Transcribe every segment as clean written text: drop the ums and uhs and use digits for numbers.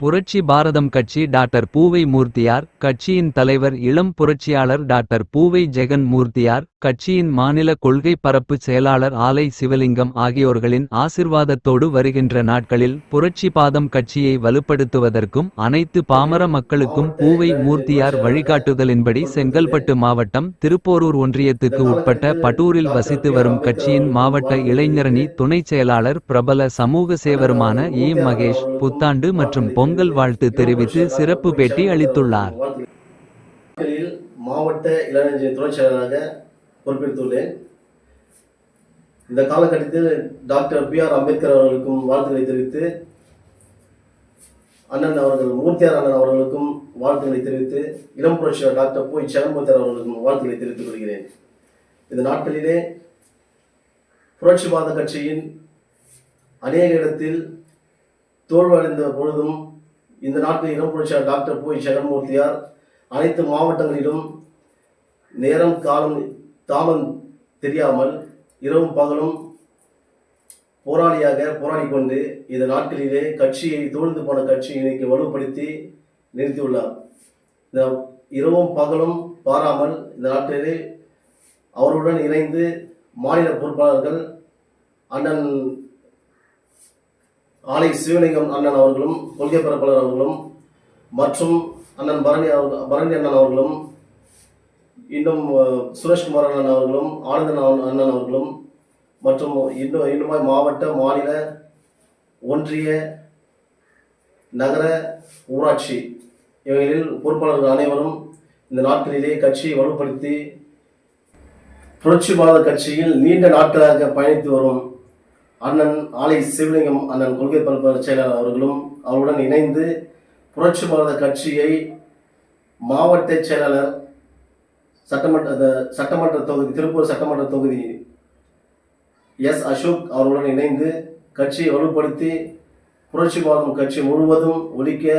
புரட்சி பாரதம் கட்சி டாக்டர் பூவை மூர்த்தியார், கட்சியின் தலைவர் இளம் புரட்சியாளர் டாக்டர் பூவை ஜெகன் மூர்த்தியார், கட்சியின் மாநில கொள்கை பரப்பு செயலாளர் ஆலை சிவலிங்கம் ஆகியோர்களின் ஆசிர்வாதத்தோடு வருகின்ற நாட்களில் புரட்சி பாதம் கட்சியை வலுப்படுத்துவதற்கும் அனைத்து பாமர மக்களுக்கும் பூவை மூர்த்தியார் வழிகாட்டுதலின்படி செங்கல்பட்டு மாவட்டம் திருப்போரூர் ஒன்றியத்துக்கு உட்பட்ட பட்டூரில் வசித்து வரும் கட்சியின் மாவட்ட இளைஞரணி துணைச் செயலாளர் பிரபல சமூக சேவருமான ஏ மகேஷ் புத்தாண்டு மற்றும் பொங்கல் வாழ்த்து தெரிவித்து சிறப்பு பேட்டி அளித்துள்ளார். மாவட்ட இளைஞரணி துணை செயலாளராக பொறுப்பேற்றுள்ளேன். இந்த காலகட்டத்தில் டாக்டர் பி.ஆர். அம்பேத்கர் அவர்களுக்கும் வாழ்த்துக்களை தெரிவித்து, அண்ணன் அவர்கள் மூர்த்தியார் அண்ணன் அவர்களுக்கும் வாழ்த்துக்களை தெரிவித்து, இளம் புரட்சியாளர் டாக்டர் பூவை ஜெகன் மூர்த்தியார் அவர்களுக்கும் வாழ்த்துக்களை தெரிவித்துக் கொள்கிறேன். இந்த நாட்களிலே புரட்சிவாத கட்சியின் அநேக இடத்தில் தோல்வடைந்த பொழுதும் இந்த நாட்டில் இளம் புரட்சியாளர் டாக்டர் பூவை ஜெகன் மூர்த்தியார் அனைத்து மாவட்டங்களிலும் நேரம் காலம் தாமம் தெரியாமல் இரவும் பகலும் போராடி கொண்டு இந்த நாட்களிலே கட்சியை தோழ்ந்து போன கட்சியை இன்னைக்கு வலுப்படுத்தி நிறுத்தியுள்ளார். இந்த இரவும் பகலும் பாராமல் இந்த நாட்டிலே அவருடன் இணைந்து மாநில பொறுப்பாளர்கள் அண்ணன் ஆலை சிவலிங்கம் அண்ணன் அவர்களும், கொள்கை பரப்பாளர் அவர்களும் மற்றும் அண்ணன் பரணி அண்ணன் அவர்களும், இன்னும் சுரேஷ்குமார் அண்ணன் அவர்களும், ஆனந்தன் அண்ணன் அவர்களும் மற்றும் இன்னுமாய் மாவட்ட மாநில ஒன்றிய நகர ஊராட்சி இவைகளில் பொறுப்பாளர்கள் அனைவரும் இந்த நாட்களிலே கட்சியை வலுப்படுத்தி புரட்சிவாத கட்சியில் நீண்ட நாட்களாக பயணித்து வரும் அண்ணன் ஆலை சிவலிங்கம் அண்ணன் கொள்கை பரப்பு செயலாளர் அவர்களும் அவருடன் இணைந்து புரட்சி பாரத கட்சியை மாவட்ட செயலாளர் சட்டமன்ற தொகுதி திருப்பூர் சட்டமன்ற தொகுதி எஸ். அசோக் அவர்களுடன் இணைந்து கட்சியை வலுப்படுத்தி புரட்சி பாரதம் கட்சி முழுவதும் ஒழிக்க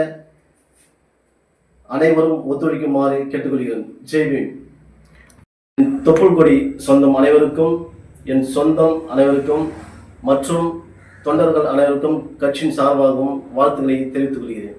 அனைவரும் ஒத்துழைக்குமாறு கேட்டுக்கொள்கிறேன். ஜெய்பீம். தொப்புள் கொடி சொந்தம் அனைவருக்கும், என் சொந்தம் அனைவருக்கும் மற்றும் தொண்டர்கள் அனைவருக்கும் கட்சியின் சார்பாகவும் வாழ்த்துக்களை தெரிவித்துக் கொள்கிறேன்.